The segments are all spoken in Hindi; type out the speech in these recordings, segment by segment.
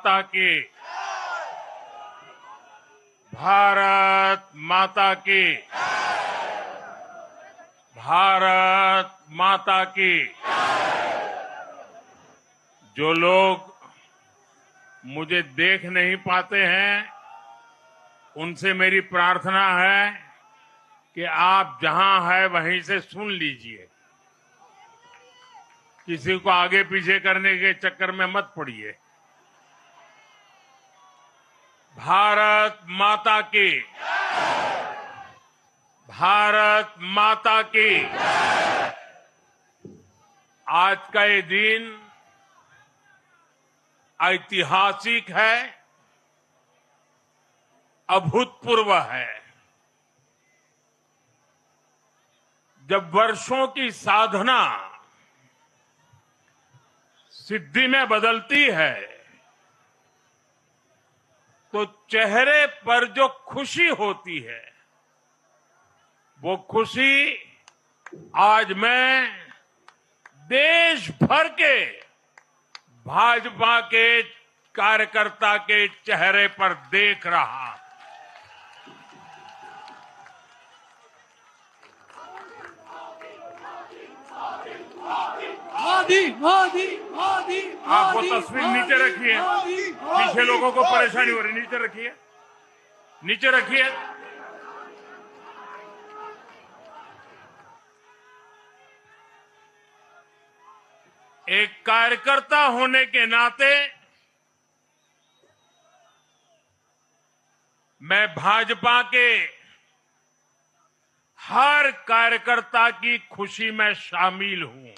माता की, भारत माता की, भारत माता की। जो लोग मुझे देख नहीं पाते हैं, उनसे मेरी प्रार्थना है कि आप जहां हैं वहीं से सुन लीजिए। किसी को आगे पीछे करने के चक्कर में मत पड़िए। भारत माता की, भारत माता की। आज का ये दिन ऐतिहासिक है, अभूतपूर्व है। जब वर्षों की साधना सिद्धि में बदलती है, तो चेहरे पर जो खुशी होती है, वो खुशी आज मैं देश भर के भाजपा के कार्यकर्ता के चेहरे पर देख रहा। मोदी मोदी मोदी। आप वो तस्वीर नीचे रखिए, पीछे लोगों को परेशानी हो रही, नीचे रखिए, नीचे रखिए। एक कार्यकर्ता होने के नाते मैं भाजपा के हर कार्यकर्ता की खुशी में शामिल हूं।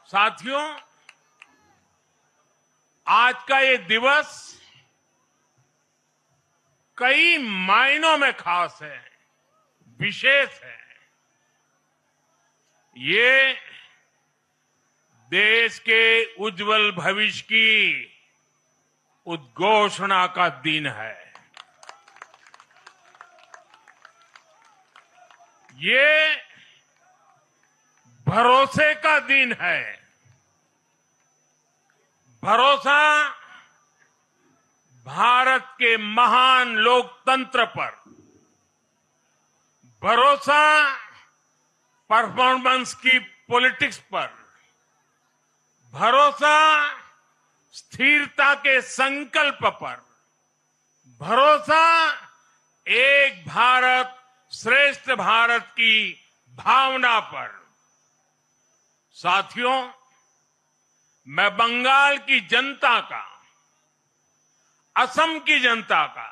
साथियों, आज का ये दिवस कई मायनों में खास है, विशेष है। ये देश के उज्जवल भविष्य की उद्घोषणा का दिन है। ये भरोसे का दिन है। भरोसा भारत के महान लोकतंत्र पर, भरोसा परफॉर्मेंस की पॉलिटिक्स पर, भरोसा स्थिरता के संकल्प पर, भरोसा एक भारत श्रेष्ठ भारत की भावना पर। साथियों, मैं बंगाल की जनता का, असम की जनता का,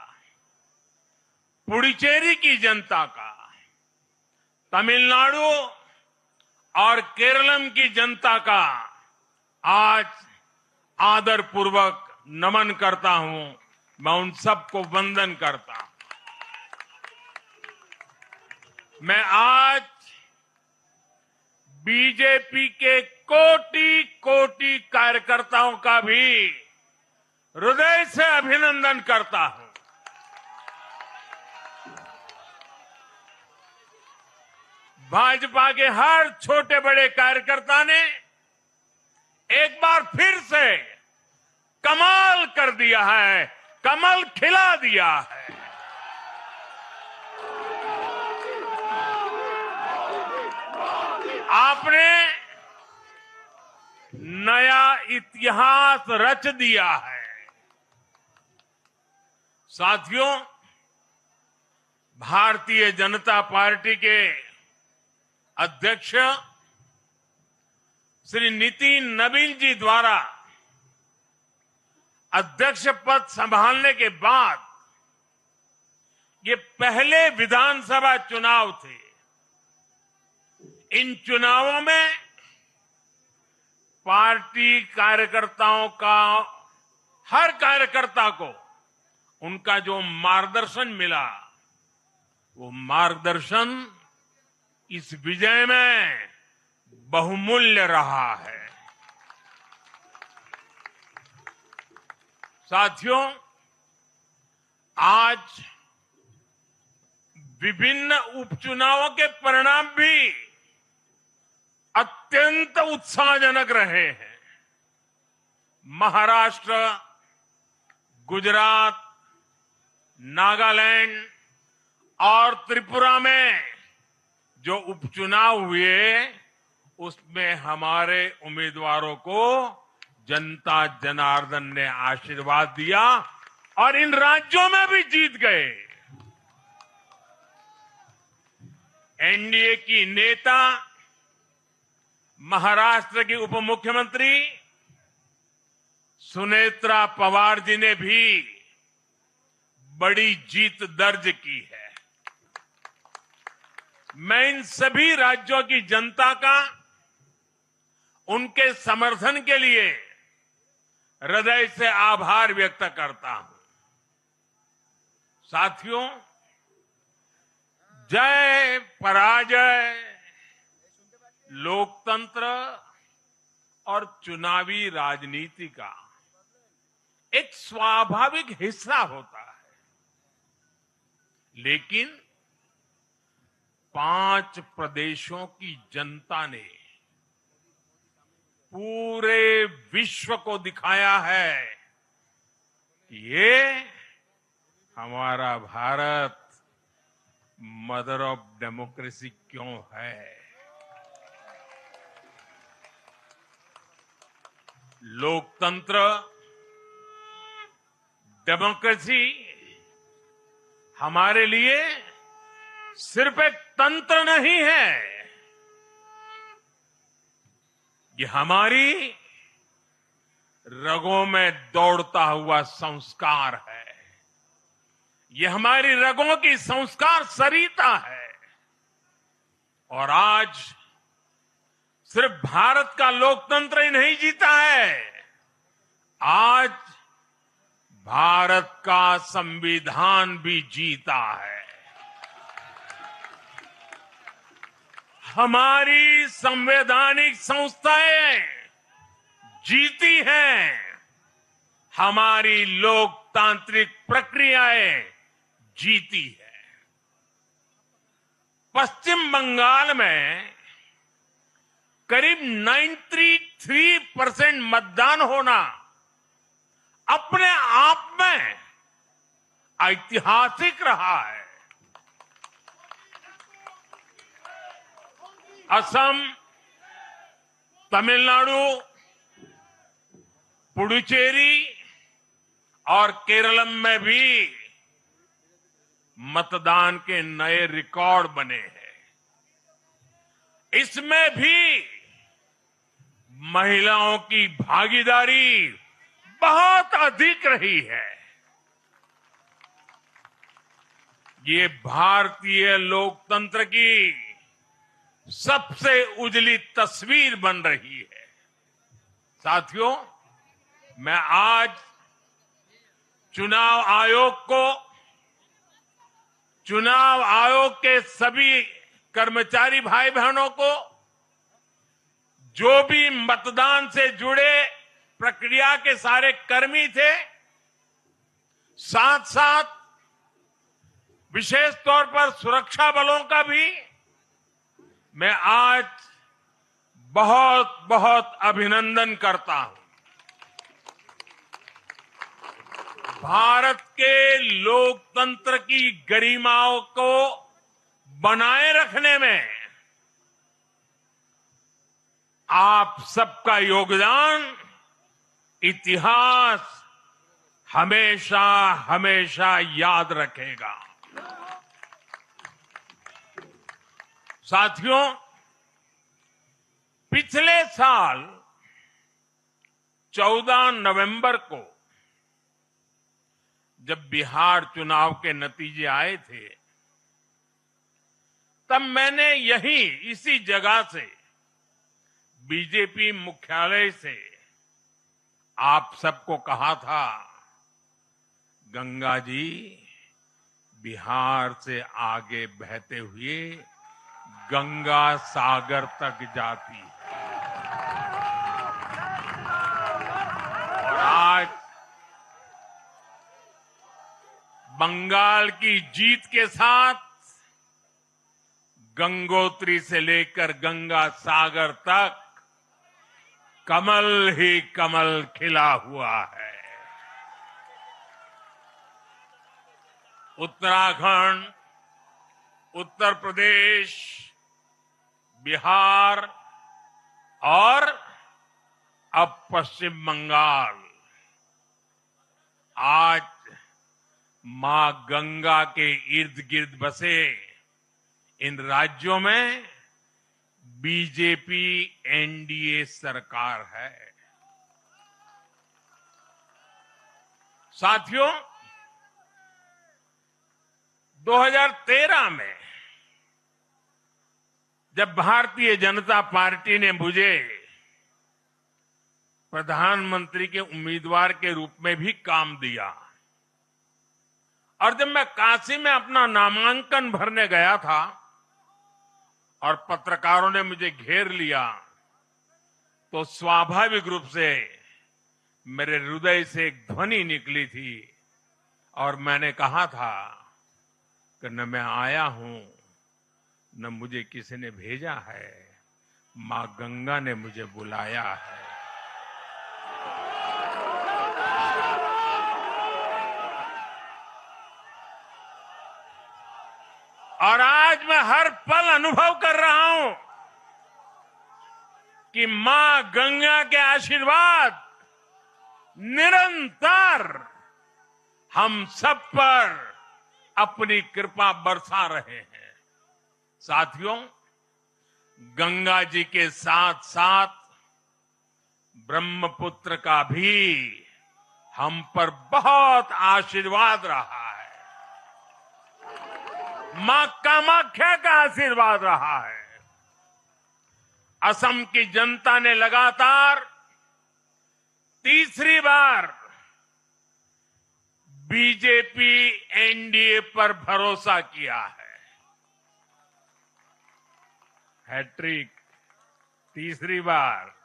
पुडुचेरी की जनता का, तमिलनाडु और केरलम की जनता का आज आदरपूर्वक नमन करता हूं। मैं उन सबको वंदन करता हूं। मैं आज बीजेपी के कोटि कोटि कार्यकर्ताओं का भी हृदय से अभिनंदन करता हूं। भाजपा के हर छोटे बड़े कार्यकर्ता ने एक बार फिर से कमाल कर दिया है, कमल खिला दिया है। आपने नया इतिहास रच दिया है। साथियों, भारतीय जनता पार्टी के अध्यक्ष श्री नितिन नवीन जी द्वारा अध्यक्ष पद संभालने के बाद ये पहले विधानसभा चुनाव थे। इन चुनावों में पार्टी कार्यकर्ताओं का, हर कार्यकर्ता को उनका जो मार्गदर्शन मिला, वो मार्गदर्शन इस विजय में बहुमूल्य रहा है। साथियों, आज विभिन्न उपचुनावों के परिणाम भी अत्यंत उत्साहजनक रहे हैं। महाराष्ट्र, गुजरात, नागालैंड और त्रिपुरा में जो उपचुनाव हुए, उसमें हमारे उम्मीदवारों को जनता जनार्दन ने आशीर्वाद दिया और इन राज्यों में भी जीत गए। एनडीए की नेता, महाराष्ट्र की उप मुख्यमंत्री सुनेत्रा पवार जी ने भी बड़ी जीत दर्ज की है। मैं इन सभी राज्यों की जनता का उनके समर्थन के लिए हृदय से आभार व्यक्त करता हूं। साथियों, जय पराजय लोकतंत्र और चुनावी राजनीति का एक स्वाभाविक हिस्सा होता है, लेकिन 5 प्रदेशों की जनता ने पूरे विश्व को दिखाया है कि ये हमारा भारत मदर ऑफ डेमोक्रेसी क्यों है। लोकतंत्र, डेमोक्रेसी हमारे लिए सिर्फ एक तंत्र नहीं है, ये हमारी रगों में दौड़ता हुआ संस्कार है। ये हमारी रगों की संस्कार सरिता है। और आज सिर्फ भारत का लोकतंत्र ही नहीं जीता है, आज भारत का संविधान भी जीता है। हमारी संवैधानिक संस्थाएं जीती हैं, हमारी लोकतांत्रिक प्रक्रियाएं जीती है। पश्चिम बंगाल में करीब 93% मतदान होना अपने आप में ऐतिहासिक रहा है। असम, तमिलनाडु, पुडुचेरी और केरलम में भी मतदान के नए रिकॉर्ड बने हैं। इसमें भी महिलाओं की भागीदारी बहुत अधिक रही है। ये भारतीय लोकतंत्र की सबसे उजली तस्वीर बन रही है। साथियों, मैं आज चुनाव आयोग के सभी कर्मचारी भाई बहनों को, जो भी मतदान से जुड़े प्रक्रिया के सारे कर्मी थे, साथ साथ विशेष तौर पर सुरक्षा बलों का भी मैं आज बहुत बहुत अभिनंदन करता हूं। भारत के लोकतंत्र की गरिमाओं को बनाए रखने में आप सबका योगदान इतिहास हमेशा हमेशा याद रखेगा। साथियों, पिछले साल 14 नवंबर को जब बिहार चुनाव के नतीजे आए थे, तब मैंने इसी जगह से बीजेपी मुख्यालय से आप सबको कहा था, गंगा जी बिहार से आगे बहते हुए गंगा सागर तक जाती है। और आज बंगाल की जीत के साथ गंगोत्री से लेकर गंगा सागर तक कमल ही कमल खिला हुआ है। उत्तराखंड, उत्तर प्रदेश, बिहार और अब पश्चिम बंगाल आज मां गंगा के इर्द गिर्द बसे इन राज्यों में बीजेपी एनडीए सरकार है। साथियों, 2013 में जब भारतीय जनता पार्टी ने मुझे प्रधानमंत्री के उम्मीदवार के रूप में भी काम दिया और जब मैं काशी में अपना नामांकन भरने गया था और पत्रकारों ने मुझे घेर लिया तो स्वाभाविक रूप से मेरे हृदय से एक ध्वनि निकली थी और मैंने कहा था कि न मैं आया हूं न मुझे किसी ने भेजा है, मां गंगा ने मुझे बुलाया है। और आज मैं हर पल अनुभव कर रहा हूं कि मां गंगा के आशीर्वाद निरंतर हम सब पर अपनी कृपा बरसा रहे हैं। साथियों, गंगा जी के साथ साथ ब्रह्मपुत्र का भी हम पर बहुत आशीर्वाद रहा है। मां कामाख्या का आशीर्वाद रहा है। असम की जनता ने लगातार तीसरी बार बीजेपी एनडीए पर भरोसा किया है। हैट्रिक, तीसरी बार।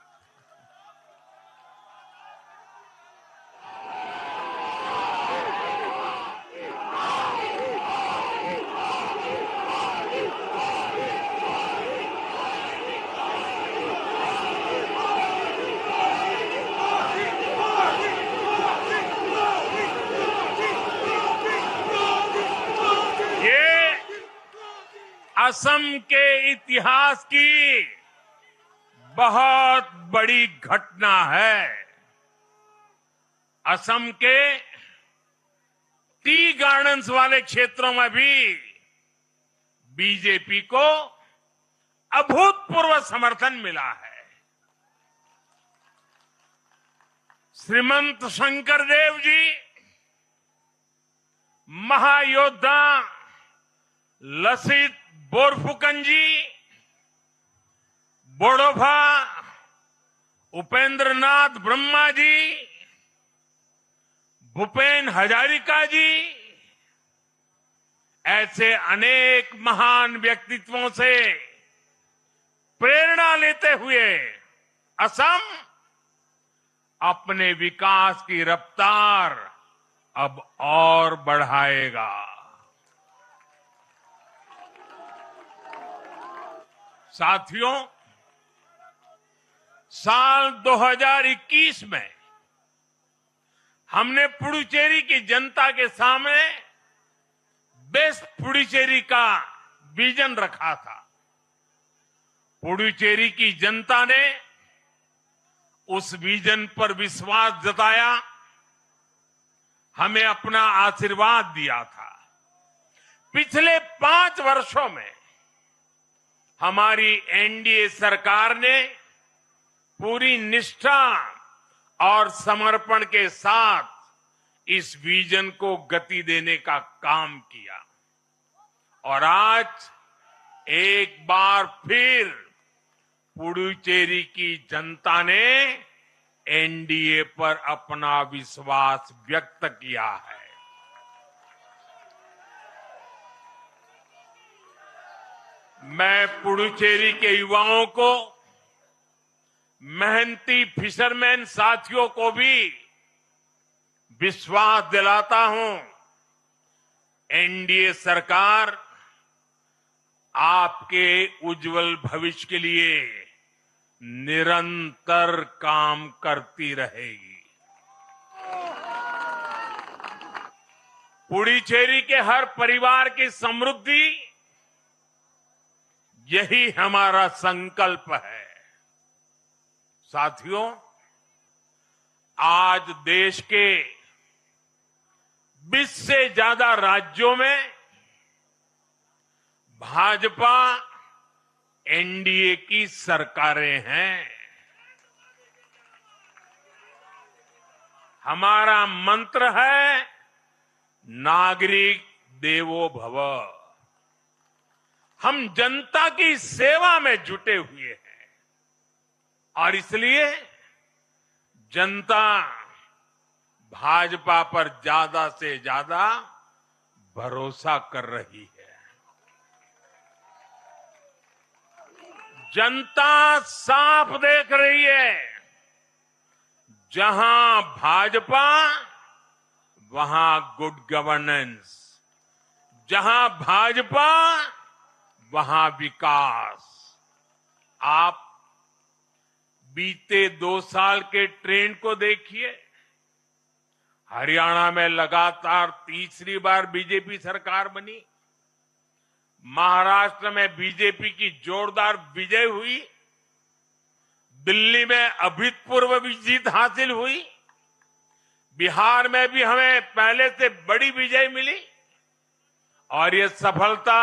असम के इतिहास की बहुत बड़ी घटना है। असम के टी गार्डन्स वाले क्षेत्रों में भी बीजेपी को अभूतपूर्व समर्थन मिला है। श्रीमंत शंकरदेव जी, महायोद्धा लसित बोरफुकन जी, बोडोभा उपेंद्र नाथ ब्रह्मा जी, भूपेन हजारिका जी, ऐसे अनेक महान व्यक्तित्वों से प्रेरणा लेते हुए असम अपने विकास की रफ्तार अब और बढ़ाएगा। साथियों, साल 2021 में हमने पुडुचेरी की जनता के सामने बेस्ट पुडुचेरी का विजन रखा था। पुडुचेरी की जनता ने उस विजन पर विश्वास जताया, हमें अपना आशीर्वाद दिया था। पिछले 5 वर्षों में हमारी एनडीए सरकार ने पूरी निष्ठा और समर्पण के साथ इस विजन को गति देने का काम किया और आज एक बार फिर पुडुचेरी की जनता ने एनडीए पर अपना विश्वास व्यक्त किया है। मैं पुडुचेरी के युवाओं को, मेहनती फिशरमैन साथियों को भी विश्वास दिलाता हूं, एनडीए सरकार आपके उज्जवल भविष्य के लिए निरंतर काम करती रहेगी। पुडुचेरी के हर परिवार की समृद्धि, यही हमारा संकल्प है। साथियों, आज देश के 20 से ज्यादा राज्यों में भाजपा एनडीए की सरकारें हैं। हमारा मंत्र है नागरिक देवो भव। हम जनता की सेवा में जुटे हुए हैं और इसलिए जनता भाजपा पर ज्यादा से ज्यादा भरोसा कर रही है। जनता साफ देख रही है, जहां भाजपा वहां गुड गवर्नेंस, जहां भाजपा वहां विकास। आप बीते 2 साल के ट्रेंड को देखिए। हरियाणा में लगातार तीसरी बार बीजेपी सरकार बनी। महाराष्ट्र में बीजेपी की जोरदार विजय हुई। दिल्ली में अभूतपूर्व जीत हासिल हुई। बिहार में भी हमें पहले से बड़ी विजय मिली और ये सफलता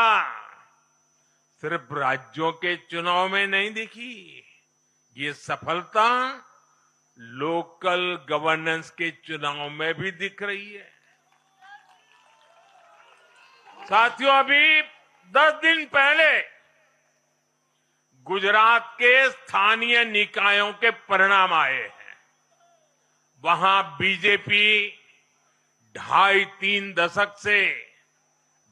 सिर्फ राज्यों के चुनाव में नहीं दिखी, ये सफलता लोकल गवर्नेंस के चुनाव में भी दिख रही है। साथियों, अभी 10 दिन पहले गुजरात के स्थानीय निकायों के परिणाम आए हैं। वहां बीजेपी 2.5-3 दशक से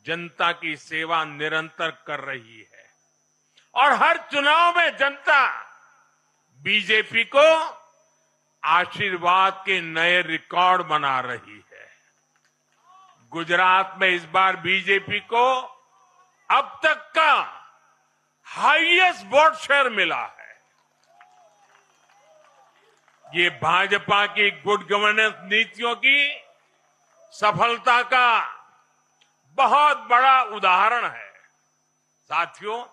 जनता की सेवा निरंतर कर रही है और हर चुनाव में जनता बीजेपी को आशीर्वाद के नए रिकॉर्ड बना रही है। गुजरात में इस बार बीजेपी को अब तक का हाईएस्ट वोट शेयर मिला है। ये भाजपा की गुड गवर्नेंस नीतियों की सफलता का बहुत बड़ा उदाहरण है। साथियों,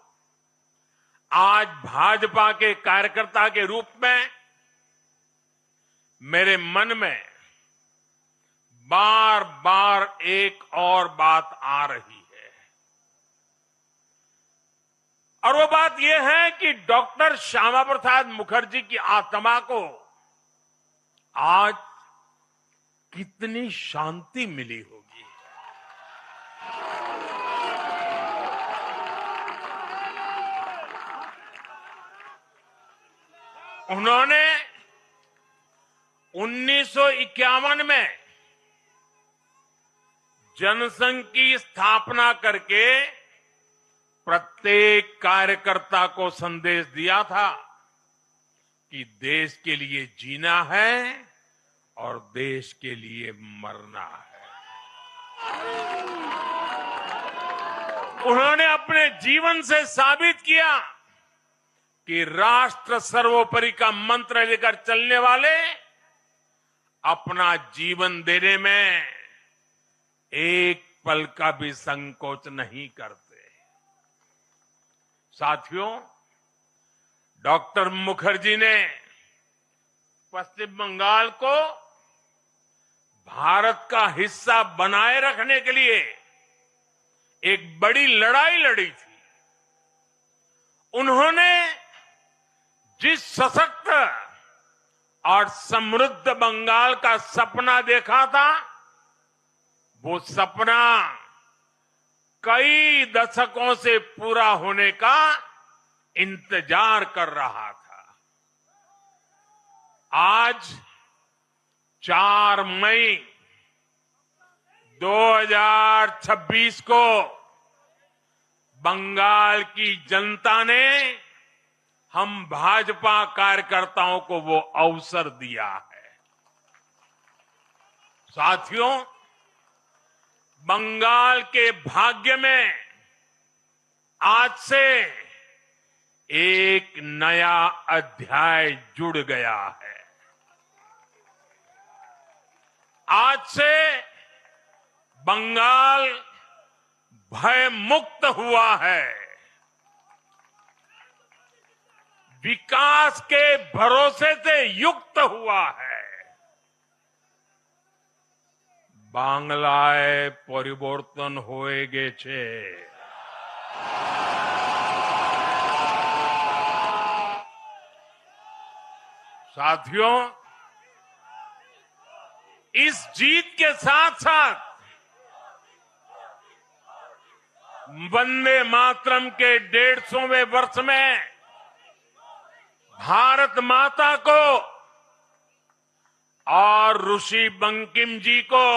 आज भाजपा के कार्यकर्ता के रूप में मेरे मन में बार बार एक और बात आ रही है और वो बात यह है कि डॉक्टर श्यामा प्रसाद मुखर्जी की आत्मा को आज कितनी शांति मिली होगी। उन्होंने 1951 में जनसंघ की स्थापना करके प्रत्येक कार्यकर्ता को संदेश दिया था कि देश के लिए जीना है और देश के लिए मरना है। उन्होंने अपने जीवन से साबित किया कि राष्ट्र सर्वोपरि का मंत्र लेकर चलने वाले अपना जीवन देने में एक पल का भी संकोच नहीं करते। साथियों, डॉक्टर मुखर्जी ने पश्चिम बंगाल को भारत का हिस्सा बनाए रखने के लिए एक बड़ी लड़ाई लड़ी थी। उन्होंने जिस सशक्त और समृद्ध बंगाल का सपना देखा था, वो सपना कई दशकों से पूरा होने का इंतजार कर रहा था। आज 4 मई 2026 को बंगाल की जनता ने हम भाजपा कार्यकर्ताओं को वो अवसर दिया है। साथियों, बंगाल के भाग्य में आज से एक नया अध्याय जुड़ गया है। आज से बंगाल भय मुक्त हुआ है। विकास के भरोसे से युक्त हुआ है। বাংলায় পরিবর্তন হয়ে গেছে। साथियों, इस जीत के साथ साथ वंदे मातरम के 150वें वर्ष में भारत माता को और ऋषि बंकिम जी को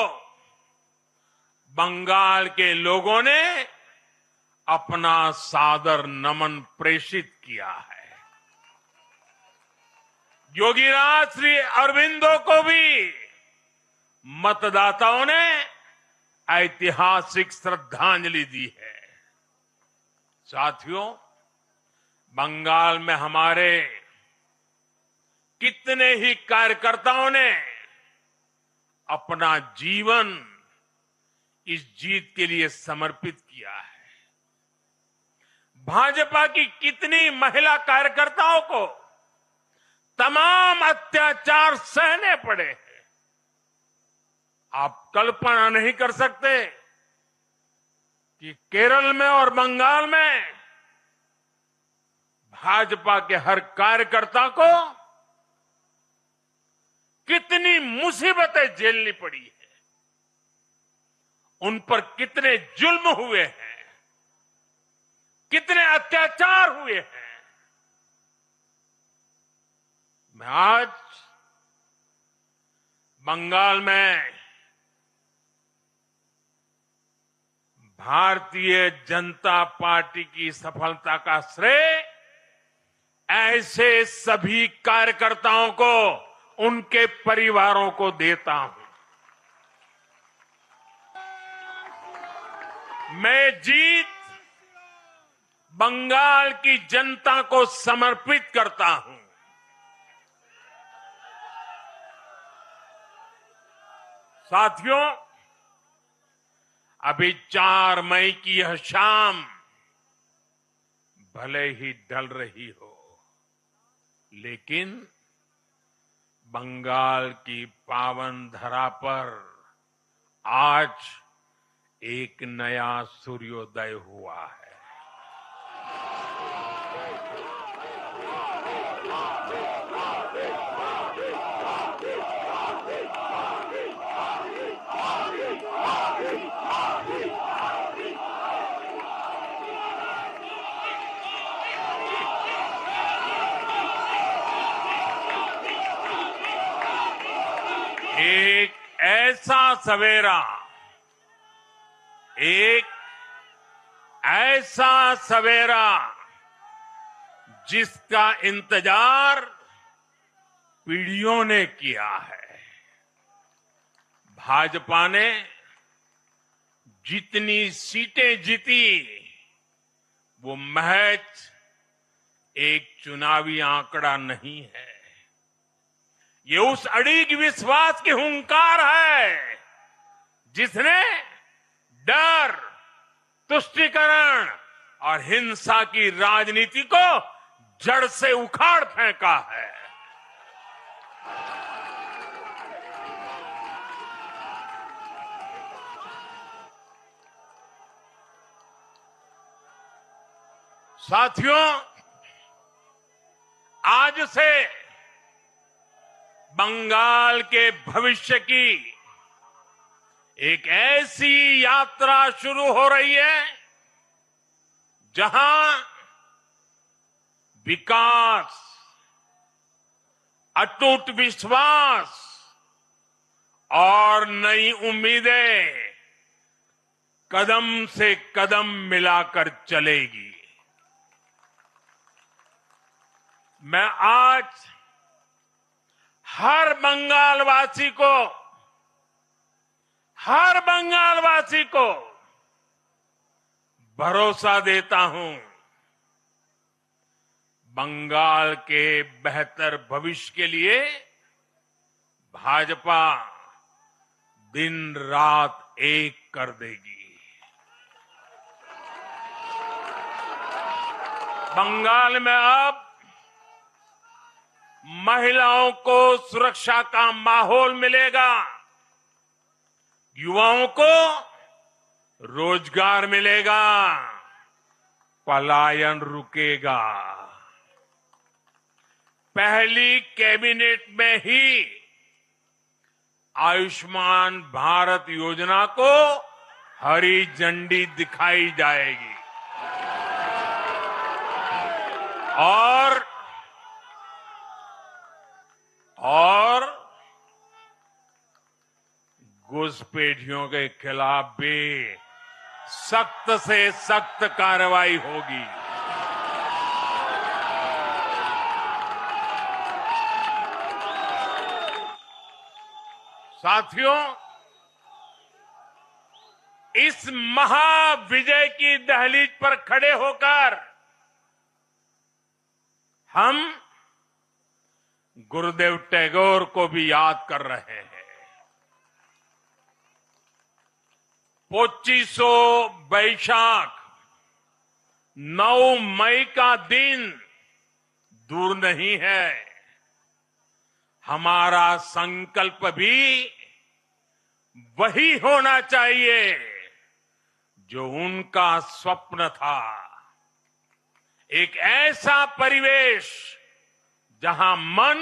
बंगाल के लोगों ने अपना सादर नमन प्रेषित किया है। योगीराज श्री अरविंदो को भी मतदाताओं ने ऐतिहासिक श्रद्धांजलि दी है। साथियों, बंगाल में हमारे कितने ही कार्यकर्ताओं ने अपना जीवन इस जीत के लिए समर्पित किया है। भाजपा की कितनी महिला कार्यकर्ताओं को तमाम अत्याचार सहने पड़े हैं। आप कल्पना नहीं कर सकते कि केरल में और बंगाल में भाजपा के हर कार्यकर्ता को कितनी मुसीबतें झेलनी पड़ी है, उन पर कितने जुल्म हुए हैं, कितने अत्याचार हुए हैं। मैं आज बंगाल में भारतीय जनता पार्टी की सफलता का श्रेय ऐसे सभी कार्यकर्ताओं को, उनके परिवारों को देता हूं। मैं जीत बंगाल की जनता को समर्पित करता हूं। साथियों, अभी 4 मई की यह शाम भले ही ढल रही हो, लेकिन बंगाल की पावन धरा पर आज एक नया सूर्योदय हुआ है। एक ऐसा सवेरा, एक ऐसा सवेरा जिसका इंतजार पीढ़ियों ने किया है। भाजपा ने जितनी सीटें जीती वो महज एक चुनावी आंकड़ा नहीं है। ये उस अड़िग विश्वास की हुंकार है जिसने डर, तुष्टीकरण और हिंसा की राजनीति को जड़ से उखाड़ फेंका है। साथियों, आज से बंगाल के भविष्य की एक ऐसी यात्रा शुरू हो रही है जहां विकास, अटूट विश्वास और नई उम्मीदें कदम से कदम मिलाकर चलेगी। मैं आज हर बंगालवासी को भरोसा देता हूं, बंगाल के बेहतर भविष्य के लिए भाजपा दिन रात एक कर देगी। बंगाल में अब महिलाओं को सुरक्षा का माहौल मिलेगा, युवाओं को रोजगार मिलेगा, पलायन रुकेगा। पहली कैबिनेट में ही आयुष्मान भारत योजना को हरी झंडी दिखाई जाएगी और घुसपैठियों के खिलाफ भी सख्त से सख्त कार्रवाई होगी। साथियों, इस महाविजय की दहलीज पर खड़े होकर हम गुरुदेव टैगोर को भी याद कर रहे हैं। 25 बैशाख 9 मई का दिन दूर नहीं है। हमारा संकल्प भी वही होना चाहिए जो उनका स्वप्न था। एक ऐसा परिवेश जहां मन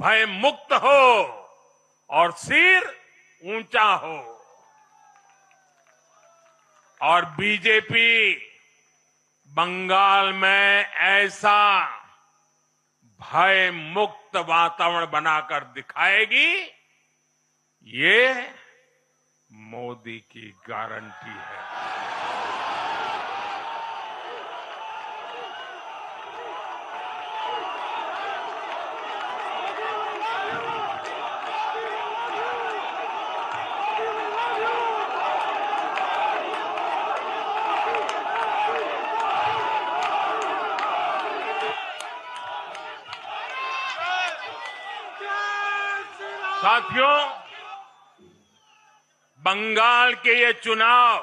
भय मुक्त हो और सिर ऊंचा हो। और बीजेपी बंगाल में ऐसा भय मुक्त वातावरण बनाकर दिखाएगी, ये मोदी की गारंटी है। साथियों, बंगाल के ये चुनाव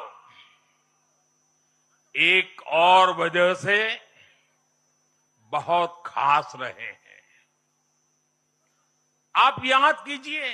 एक और वजह से बहुत खास रहे हैं। आप याद कीजिए,